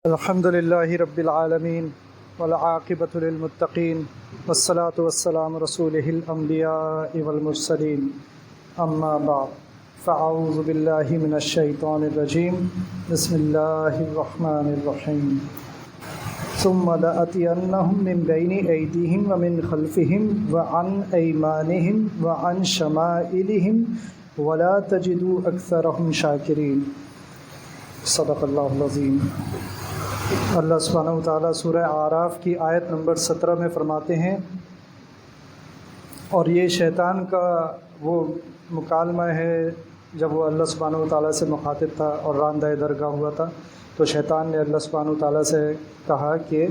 الحمد للہ رب العالمین والعاقبۃ للمتقین والصلاة والسلام رسولہ الانبیاء والمرسلین اما بعد فاعوذ باللہ من الشیطان الرجیم بسم اللہ الرحمن الرحیم ثم لآتینہم من بین ایدیہم ومن خلفہم وعن ایمانہم وعن شمائلہم ولا تجدوا اکثرہم شاکرین۔ صدق اللہ العظیم۔ اللہ سبحانہ و تعالیٰ سورہ اعراف کی آیت نمبر 17 میں فرماتے ہیں، اور یہ شیطان کا وہ مکالمہ ہے جب وہ اللہ سبحانہ و تعالیٰ سے مخاطب تھا اور راندہ درگاہ ہوا تھا، تو شیطان نے اللہ سبحانہ و تعالیٰ سے کہا کہ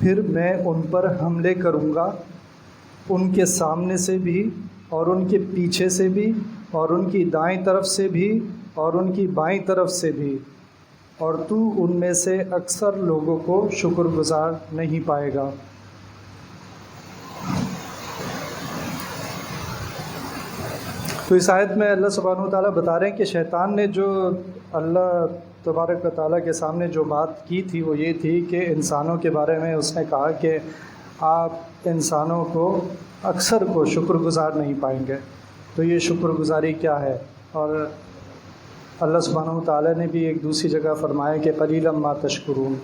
پھر میں ان پر حملے کروں گا، ان کے سامنے سے بھی اور ان کے پیچھے سے بھی اور ان کی دائیں طرف سے بھی اور ان کی بائیں طرف سے بھی، اور تو ان میں سے اکثر لوگوں کو شکر گزار نہیں پائے گا۔ تو اس آیت میں اللہ سبحانہ و تعالیٰ بتا رہے ہیں کہ شیطان نے جو اللہ تبارک و تعالیٰ کے سامنے جو بات کی تھی وہ یہ تھی کہ انسانوں کے بارے میں اس نے کہا کہ آپ انسانوں کو اکثر کو شکر گزار نہیں پائیں گے۔ تو یہ شکر گزاری کیا ہے؟ اور اللہ سبحانہ و تعالیٰ نے بھی ایک دوسری جگہ فرمایا کہ قلیلا ما تشکرون،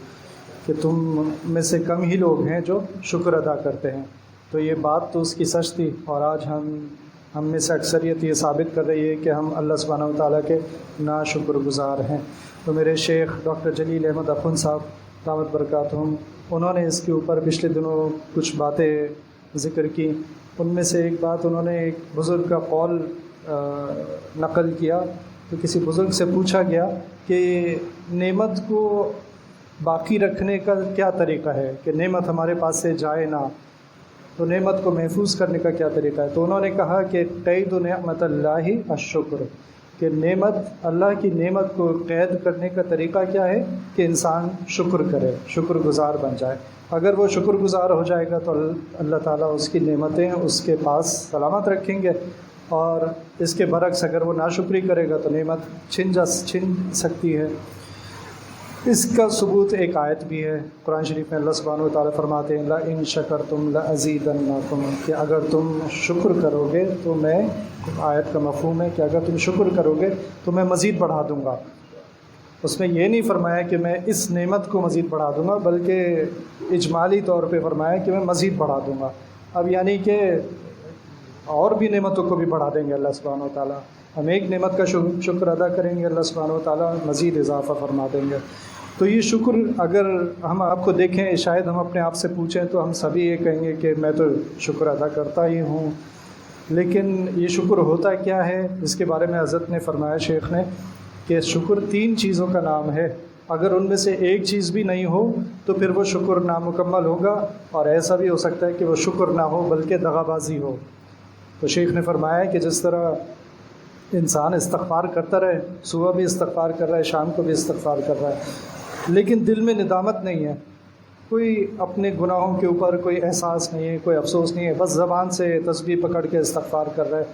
کہ تم میں سے کم ہی لوگ ہیں جو شکر ادا کرتے ہیں۔ تو یہ بات تو اس کی سچ تھی، اور آج ہم میں سے اکثریت یہ ثابت کر رہی ہے کہ ہم اللہ سبحانہ و تعالیٰ کے ناشکر گزار ہیں۔ تو میرے شیخ ڈاکٹر جلیل احمد اخوند صاحب دامت برکاتہم، انہوں نے اس کے اوپر پچھلے دنوں کچھ باتیں ذکر کی۔ ان میں سے ایک بات، انہوں نے ایک بزرگ کا قول نقل کیا۔ تو کسی بزرگ سے پوچھا گیا کہ نعمت کو باقی رکھنے کا کیا طریقہ ہے، کہ نعمت ہمارے پاس سے جائے نہ، تو نعمت کو محفوظ کرنے کا کیا طریقہ ہے؟ تو انہوں نے کہا کہ قید نعمت اللہ الشکر، کہ نعمت اللہ کی نعمت کو قید کرنے کا طریقہ کیا ہے کہ انسان شکر کرے، شکر گزار بن جائے۔ اگر وہ شکر گزار ہو جائے گا تو اللہ تعالیٰ اس کی نعمتیں اس کے پاس سلامت رکھیں گے، اور اس کے برعکس اگر وہ ناشکری کرے گا تو نعمت چھن سکتی ہے۔ اس کا ثبوت ایک آیت بھی ہے قرآن شریف میں، اللہ سبحانہ و تعالیٰ فرماتے ہیں لَإِن شَكَرْتُمْ لَأَزِيدَنَّكُمْ، کہ اگر تم شکر کرو گے تو میں، آیت کا مفہوم ہے کہ اگر تم شکر کرو گے تو میں مزید بڑھا دوں گا۔ اس میں یہ نہیں فرمایا کہ میں اس نعمت کو مزید بڑھا دوں گا، بلکہ اجمالی طور پہ فرمایا کہ میں مزید بڑھا دوں گا۔ اب یعنی کہ اور بھی نعمتوں کو بھی بڑھا دیں گے اللہ سبحانہ و تعالیٰ۔ ہم ایک نعمت کا شکر ادا کریں گے، اللہ سبحانہ و تعالیٰ مزید اضافہ فرما دیں گے۔ تو یہ شکر اگر ہم آپ کو دیکھیں، شاید ہم اپنے آپ سے پوچھیں تو ہم سبھی یہ کہیں گے کہ میں تو شکر ادا کرتا ہی ہوں، لیکن یہ شکر ہوتا کیا ہے؟ اس کے بارے میں حضرت نے فرمایا، شیخ نے، کہ شکر 3 چیزوں کا نام ہے۔ اگر ان میں سے ایک چیز بھی نہیں ہو تو پھر وہ شکر نامکمل ہوگا، اور ایسا بھی ہو سکتا ہے کہ وہ شکر نہ ہو بلکہ دغا بازی ہو۔ تو شیخ نے فرمایا کہ جس طرح انسان استغفار کرتا رہے، صبح بھی استغفار کر رہا ہے، شام کو بھی استغفار کر رہا ہے، لیکن دل میں ندامت نہیں ہے، کوئی اپنے گناہوں کے اوپر کوئی احساس نہیں ہے، کوئی افسوس نہیں ہے، بس زبان سے تسبیح پکڑ کے استغفار کر رہا ہے،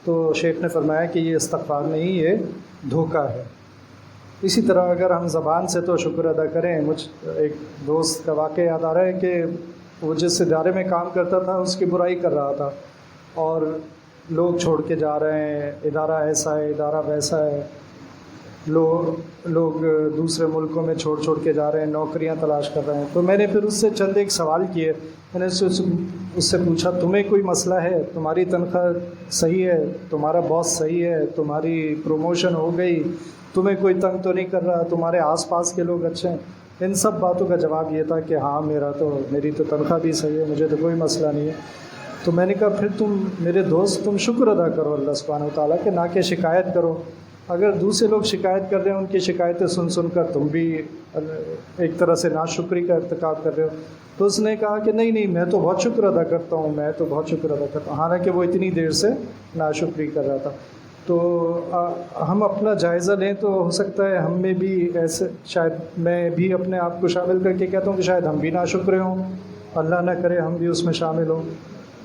تو شیخ نے فرمایا کہ یہ استغفار نہیں، یہ دھوکہ ہے۔ اسی طرح اگر ہم زبان سے تو شکر ادا کریں، مجھ ایک دوست کا واقعہ یاد آ رہا ہے کہ وہ جس ادارے میں کام کرتا تھا اس کی برائی کر رہا تھا، اور لوگ چھوڑ کے جا رہے ہیں، ادارہ ایسا ہے، ادارہ ویسا ہے، لوگ دوسرے ملکوں میں چھوڑ کے جا رہے ہیں، نوکریاں تلاش کر رہے ہیں۔ تو میں نے پھر اس سے چند ایک سوال کیے، میں نے اس سے پوچھا تمہیں کوئی مسئلہ ہے؟ تمہاری تنخواہ صحیح ہے؟ تمہارا باس صحیح ہے؟ تمہاری پروموشن ہو گئی؟ تمہیں کوئی تنگ تو نہیں کر رہا؟ تمہارے آس پاس کے لوگ اچھے ہیں؟ ان سب باتوں کا جواب یہ تھا کہ ہاں میری تو تنخواہ بھی صحیح ہے، مجھے تو کوئی مسئلہ نہیں ہے۔ تو میں نے کہا پھر تم میرے دوست تم شکر ادا کرو اللہ سبحانہ و تعالیٰ کے، نہ کہ شکایت کرو۔ اگر دوسرے لوگ شکایت کر رہے ہیں، ان کی شکایتیں سن کر تم بھی ایک طرح سے ناشکری کا ارتکاب کر رہے ہو۔ تو اس نے کہا کہ نہیں، میں تو بہت شکر ادا کرتا ہوں، میں تو بہت شکر ادا کرتا ہوں، حالانکہ وہ اتنی دیر سے ناشکری کر رہا تھا۔ تو ہم اپنا جائزہ لیں تو ہو سکتا ہے ہم میں بھی ایسے، شاید میں بھی اپنے آپ کو شامل کر کے کہتا ہوں کہ شاید ہم بھی ناشکرے ہوں، اللہ نہ کرے ہم بھی اس میں شامل ہوں۔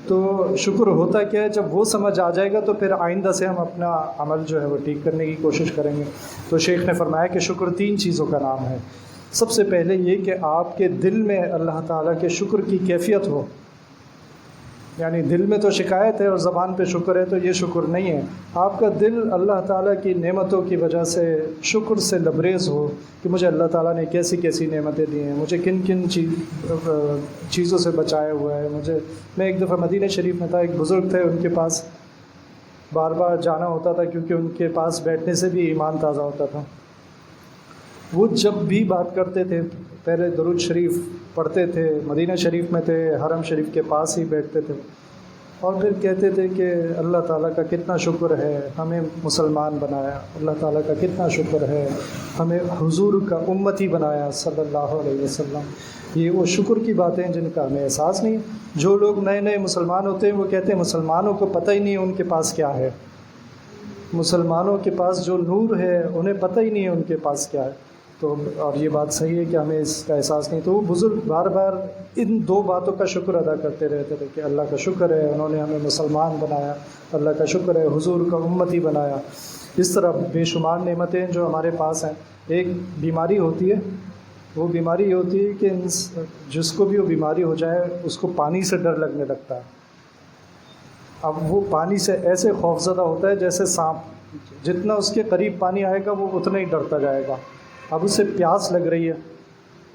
تو شکر ہوتا کیا ہے؟ جب وہ سمجھ آ جائے گا تو پھر آئندہ سے ہم اپنا عمل جو ہے وہ ٹھیک کرنے کی کوشش کریں گے۔ تو شیخ نے فرمایا کہ شکر 3 چیزوں کا نام ہے۔ سب سے پہلے یہ کہ آپ کے دل میں اللہ تعالیٰ کے شکر کی کیفیت ہو، یعنی دل میں تو شکایت ہے اور زبان پہ شکر ہے، تو یہ شکر نہیں ہے۔ آپ کا دل اللہ تعالیٰ کی نعمتوں کی وجہ سے شکر سے لبریز ہو کہ مجھے اللہ تعالیٰ نے کیسی کیسی نعمتیں دی ہیں، مجھے کن کن چیزوں سے بچایا ہوا ہے۔ میں ایک دفعہ مدینہ شریف میں تھا، ایک بزرگ تھے، ان کے پاس بار بار جانا ہوتا تھا کیونکہ ان کے پاس بیٹھنے سے بھی ایمان تازہ ہوتا تھا۔ وہ جب بھی بات کرتے تھے پہلے درود شریف پڑھتے تھے، مدینہ شریف میں تھے، حرم شریف کے پاس ہی بیٹھتے تھے، اور پھر کہتے تھے کہ اللہ تعالیٰ کا کتنا شکر ہے ہمیں مسلمان بنایا، اللہ تعالیٰ کا کتنا شکر ہے ہمیں حضور کا امتی بنایا صلی اللہ علیہ وسلم۔ یہ وہ شکر کی باتیں جن کا ہمیں احساس نہیں۔ جو لوگ نئے نئے مسلمان ہوتے ہیں وہ کہتے ہیں مسلمانوں کو پتہ ہی نہیں ان کے پاس کیا ہے، مسلمانوں کے پاس جو نور ہے انہیں پتہ ہی نہیں ہے ان کے پاس کیا ہے۔ تو اور یہ بات صحیح ہے کہ ہمیں اس کا احساس نہیں۔ تو وہ بزرگ بار بار ان دو باتوں کا شکر ادا کرتے رہتے تھے کہ اللہ کا شکر ہے انہوں نے ہمیں مسلمان بنایا، اللہ کا شکر ہے حضور کا امتی بنایا۔ اس طرح بے شمار نعمتیں جو ہمارے پاس ہیں۔ ایک بیماری ہوتی ہے، وہ بیماری یہ ہوتی ہے کہ جس کو بھی وہ بیماری ہو جائے اس کو پانی سے ڈر لگنے لگتا ہے۔ اب وہ پانی سے ایسے خوفزدہ ہوتا ہے جیسے سانپ، جتنا اس کے قریب پانی آئے گا وہ اتنا ہی ڈرتا جائے گا۔ اب اسے پیاس لگ رہی ہے،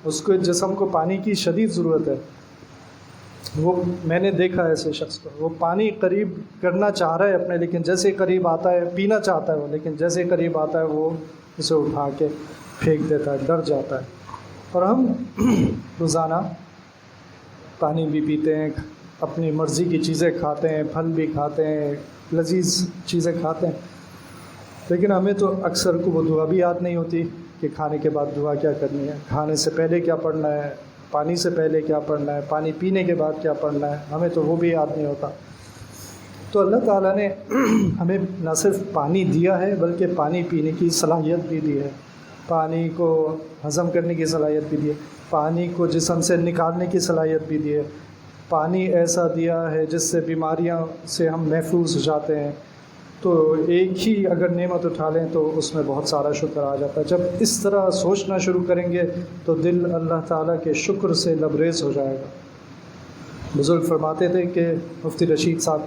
اس کو جسم کو پانی کی شدید ضرورت ہے۔ وہ میں نے دیکھا ایسے شخص کو، وہ پانی قریب کرنا چاہ رہا ہے اپنے، لیکن جیسے قریب آتا ہے پینا چاہتا ہے وہ، لیکن جیسے قریب آتا ہے وہ اسے اٹھا کے پھینک دیتا ہے، ڈر جاتا ہے۔ اور ہم روزانہ پانی بھی پیتے ہیں، اپنی مرضی کی چیزیں کھاتے ہیں، پھل بھی کھاتے ہیں، لذیذ چیزیں کھاتے ہیں، لیکن ہمیں تو اکثر کو وہ دعا بھی یاد نہیں ہوتی کہ کھانے کے بعد دعا کیا کرنی ہے، کھانے سے پہلے کیا پڑھنا ہے، پانی سے پہلے کیا پڑھنا ہے، پانی پینے کے بعد کیا پڑھنا ہے، ہمیں تو وہ بھی یاد نہیں ہوتا۔ تو اللہ تعالیٰ نے ہمیں نہ صرف پانی دیا ہے بلکہ پانی پینے کی صلاحیت بھی دی ہے، پانی کو ہضم کرنے کی صلاحیت بھی دی ہے، پانی کو جسم سے نکالنے کی صلاحیت بھی دی ہے، پانی ایسا دیا ہے جس سے بیماریاں سے ہم محفوظ ہو جاتے ہیں۔ تو ایک ہی اگر نعمت اٹھا لیں تو اس میں بہت سارا شکر آ جاتا ہے۔ جب اس طرح سوچنا شروع کریں گے تو دل اللہ تعالیٰ کے شکر سے لبریز ہو جائے گا۔ بزرگ فرماتے تھے کہ مفتی رشید صاحب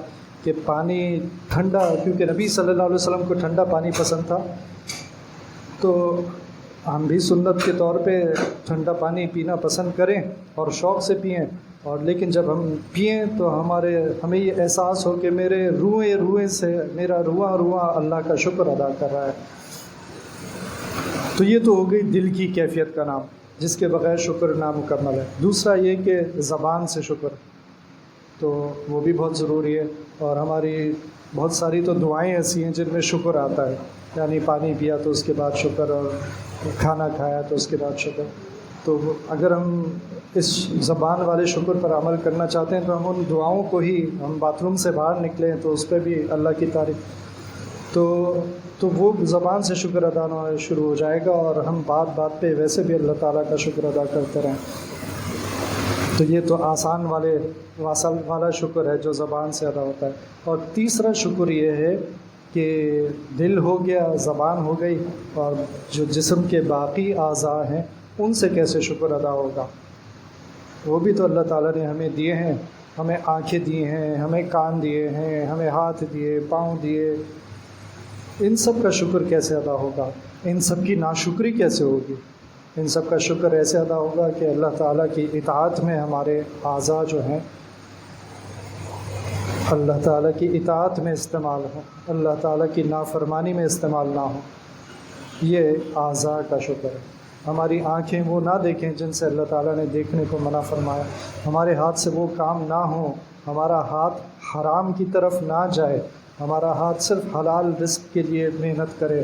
کہ پانی ٹھنڈا، کیونکہ نبی صلی اللہ علیہ وسلم کو ٹھنڈا پانی پسند تھا، تو ہم بھی سنت کے طور پہ ٹھنڈا پانی پینا پسند کریں اور شوق سے پئیں، اور لیکن جب ہم پئیں تو ہمیں یہ احساس ہو کہ میرے روئیں سے میرا رواں اللہ کا شکر ادا کر رہا ہے۔ تو یہ تو ہو گئی دل کی کیفیت کا نام، جس کے بغیر شکر نامکمل ہے۔ دوسرا یہ کہ زبان سے شکر، تو وہ بھی بہت ضروری ہے، اور ہماری بہت ساری تو دعائیں ایسی ہیں جن میں شکر آتا ہے، یعنی پانی پیا تو اس کے بعد شکر، اور کھانا کھایا تو اس کے بعد شکر۔ تو اگر ہم اس زبان والے شکر پر عمل کرنا چاہتے ہیں تو ہم ان دعاؤں کو ہی، ہم باتھ روم سے باہر نکلیں تو اس پہ بھی اللہ کی تعریف، تو وہ زبان سے شکر ادا ہونا شروع ہو جائے گا، اور ہم بات پہ ویسے بھی اللہ تعالیٰ کا شکر ادا کرتے رہیں۔ تو یہ تو آسان والا شکر ہے جو زبان سے ادا ہوتا ہے۔ اور تیسرا شکر یہ ہے کہ دل ہو گیا، زبان ہو گئی، اور جو جسم کے باقی اعضاء ہیں ان سے کیسے شکر ادا ہوگا؟ وہ بھی تو اللہ تعالیٰ نے ہمیں دیے ہیں، ہمیں آنکھیں دی ہیں، ہمیں کان دیے ہیں، ہمیں ہاتھ دیے، پاؤں دیے، ان سب کا شکر کیسے ادا ہوگا؟ ان سب کی ناشکری کیسے ہوگی؟ ان سب کا شکر ایسے ادا ہوگا کہ اللہ تعالیٰ کی اطاعت میں ہمارے اعضاء جو ہیں اللہ تعالیٰ کی اطاعت میں استعمال ہوں، اللہ تعالیٰ کی نافرمانی میں استعمال نہ ہوں۔ یہ اعضاء کا شکر ہے۔ ہماری آنکھیں وہ نہ دیکھیں جن سے اللہ تعالیٰ نے دیکھنے کو منع فرمایا، ہمارے ہاتھ سے وہ کام نہ ہوں، ہمارا ہاتھ حرام کی طرف نہ جائے، ہمارا ہاتھ صرف حلال رزق کے لیے محنت کرے،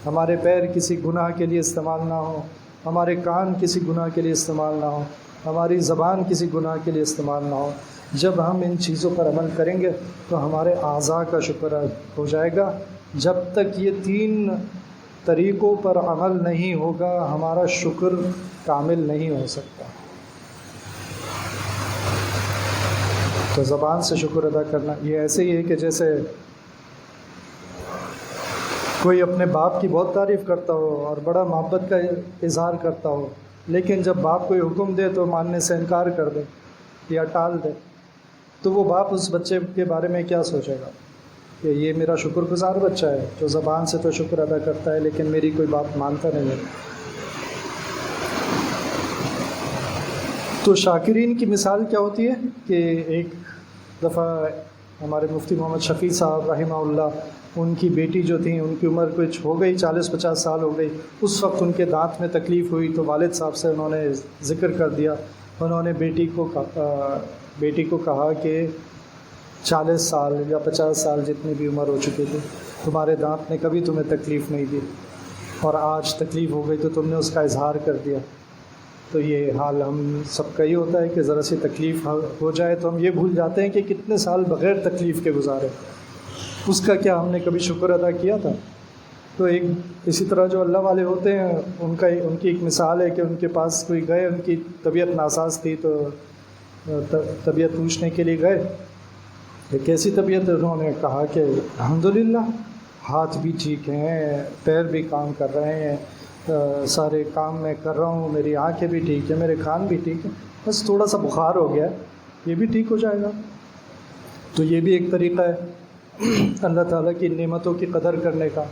ہمارے پیر کسی گناہ کے لیے استعمال نہ ہوں، ہمارے کان کسی گناہ کے لیے استعمال نہ ہوں، ہماری زبان کسی گناہ کے لیے استعمال نہ ہو۔ جب ہم ان چیزوں پر عمل کریں گے تو ہمارے اعضاء کا شکر ہو جائے گا۔ جب تک یہ 3 طریقوں پر عمل نہیں ہوگا ہمارا شکر کامل نہیں ہو سکتا۔ تو زبان سے شکر ادا کرنا یہ ایسے ہی ہے کہ جیسے کوئی اپنے باپ کی بہت تعریف کرتا ہو اور بڑا محبت کا اظہار کرتا ہو، لیکن جب باپ کوئی حکم دے تو ماننے سے انکار کر دے یا ٹال دے، تو وہ باپ اس بچے کے بارے میں کیا سوچے گا کہ یہ میرا شکر گزار بچہ ہے جو زبان سے تو شکر ادا کرتا ہے لیکن میری کوئی بات مانتا نہیں ہے۔ تو شاکرین کی مثال کیا ہوتی ہے کہ ایک دفعہ ہمارے مفتی محمد شفیع صاحب رحمہ اللہ، ان کی بیٹی جو تھیں ان کی عمر کچھ ہو گئی 40-50 سال ہو گئی، اس وقت ان کے دانت میں تکلیف ہوئی تو والد صاحب سے انہوں نے ذکر کر دیا، انہوں نے بیٹی کو کہا کہ 40 سال یا 50 سال جتنی بھی عمر ہو چکی تھی، تمہارے دانت نے کبھی تمہیں تکلیف نہیں دی اور آج تکلیف ہو گئی تو تم نے اس کا اظہار کر دیا۔ تو یہ حال ہم سب کا ہی ہوتا ہے کہ ذرا سی تکلیف ہو جائے تو ہم یہ بھول جاتے ہیں کہ کتنے سال بغیر تکلیف کے گزارے، اس کا کیا ہم نے کبھی شکر ادا کیا تھا۔ تو ایک اسی طرح جو اللہ والے ہوتے ہیں ان کی ایک مثال ہے کہ ان کے پاس کوئی گئے، ان کی طبیعت ناساز تھی تو طبیعت پوچھنے کے لیے گئے کہ کیسی طبیعت ہے، انہوں نے کہا کہ الحمدللہ ہاتھ بھی ٹھیک ہیں، پیر بھی کام کر رہے ہیں، سارے کام میں کر رہا ہوں، میری آنکھیں بھی ٹھیک ہیں، میرے کان بھی ٹھیک ہیں، بس تھوڑا سا بخار ہو گیا یہ بھی ٹھیک ہو جائے گا۔ تو یہ بھی ایک طریقہ ہے اللہ تعالیٰ کی نعمتوں کی قدر کرنے کا،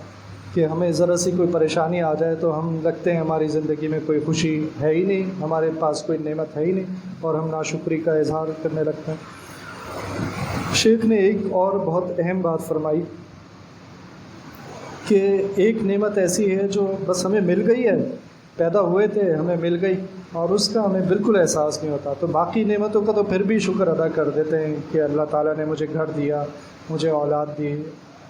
کہ ہمیں ذرا سی کوئی پریشانی آ جائے تو ہم لگتے ہیں ہماری زندگی میں کوئی خوشی ہے ہی نہیں، ہمارے پاس کوئی نعمت ہے ہی نہیں، اور ہم ناشکری کا اظہار کرنے لگتے ہیں۔ شیخ نے ایک اور بہت اہم بات فرمائی کہ ایک نعمت ایسی ہے جو بس ہمیں مل گئی ہے، پیدا ہوئے تھے ہمیں مل گئی اور اس کا ہمیں بالکل احساس نہیں ہوتا، تو باقی نعمتوں کا تو پھر بھی شکر ادا کر دیتے ہیں کہ اللہ تعالیٰ نے مجھے گھر دیا، مجھے اولاد دی،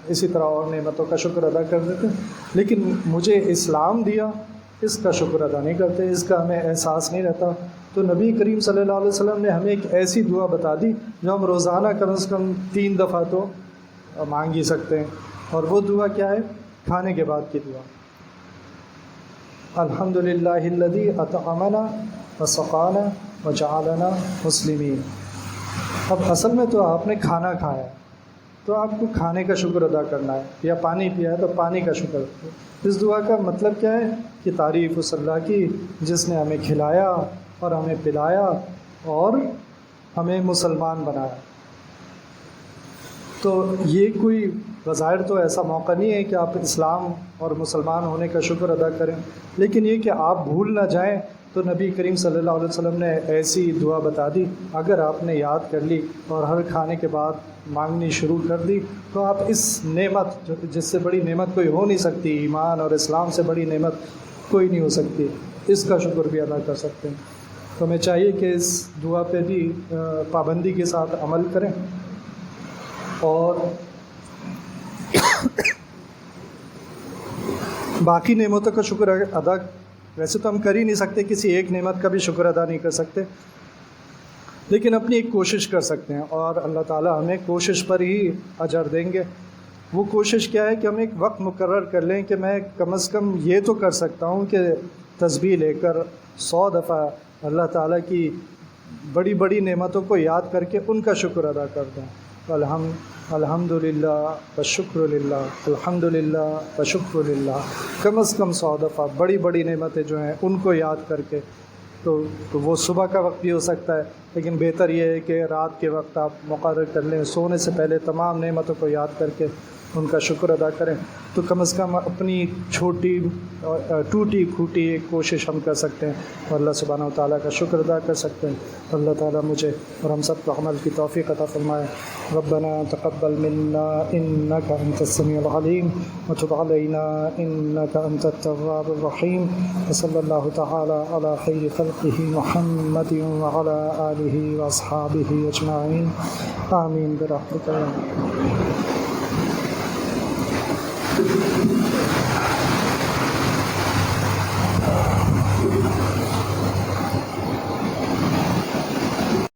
اسی طرح اور نعمتوں کا شکر ادا کر دیتے ہیں، لیکن مجھے اسلام دیا اس کا شکر ادا نہیں کرتے، اس کا ہمیں احساس نہیں رہتا۔ تو نبی کریم صلی اللہ علیہ وسلم نے ہمیں ایک ایسی دعا بتا دی جو ہم روزانہ کم از کم 3 دفعہ تو مانگ ہی سکتے ہیں، اور وہ دعا کیا ہے؟ کھانے کے بعد کی دعا، الحمدللہ الذی اطعمنا وسقانا وجعلنا مسلمین۔ اب اصل میں تو آپ نے کھانا کھایا ہے تو آپ کو کھانے کا شکر ادا کرنا ہے، یا پانی پیا ہے تو پانی کا شکر۔ اس دعا کا مطلب کیا ہے کہ تعریف اس اللہ کی جس نے ہمیں کھلایا اور ہمیں پلایا اور ہمیں مسلمان بنایا۔ تو یہ کوئی بظاہر تو ایسا موقع نہیں ہے کہ آپ اسلام اور مسلمان ہونے کا شکر ادا کریں، لیکن یہ کہ آپ بھول نہ جائیں، تو نبی کریم صلی اللہ علیہ وسلم نے ایسی دعا بتا دی، اگر آپ نے یاد کر لی اور ہر کھانے کے بعد مانگنی شروع کر دی تو آپ اس نعمت جس سے بڑی نعمت کوئی ہو نہیں سکتی، ایمان اور اسلام سے بڑی نعمت کوئی نہیں ہو سکتی، اس کا شکر بھی ادا کر سکتے ہیں۔ تو ہمیں چاہیے کہ اس دعا پہ بھی پابندی کے ساتھ عمل کریں، اور باقی نعمتوں کا شکر ادا ویسے تو ہم کر ہی نہیں سکتے، کسی ایک نعمت کا بھی شکر ادا نہیں کر سکتے، لیکن اپنی ایک کوشش کر سکتے ہیں، اور اللہ تعالیٰ ہمیں کوشش پر ہی اجر دیں گے۔ وہ کوشش کیا ہے کہ ہم ایک وقت مقرر کر لیں کہ میں کم از کم یہ تو کر سکتا ہوں کہ تسبیح لے کر 100 دفعہ اللہ تعالیٰ کی بڑی بڑی نعمتوں کو یاد کر کے ان کا شکر ادا کر دیں۔ الحمد للہ والشکر للہ، الحمد للہ والشکر للہ، کم از کم 100 دفعہ بڑی بڑی نعمتیں جو ہیں ان کو یاد کر کے۔ تو وہ صبح کا وقت بھی ہو سکتا ہے، لیکن بہتر یہ ہے کہ رات کے وقت آپ مقرر کر لیں، سونے سے پہلے تمام نعمتوں کو یاد کر کے ان کا شکر ادا کریں، تو کم از کم اپنی چھوٹی ٹوٹی پھوٹی ایک کوشش ہم کر سکتے ہیں اور اللہ سبحانہ و تعالیٰ کا شکر ادا کر سکتے ہیں۔ اللہ تعالیٰ مجھے اور ہم سب کو عمل کی توفیق عطا فرمائے۔ ربنا تقبل منا انك انت السميع العليم وتب علينا انك انت التواب الرحيم، وصلى الله تعالى على خير خلقه محمد وعلى آله واصحابه اجمعين، آمين برحمتك يا رب۔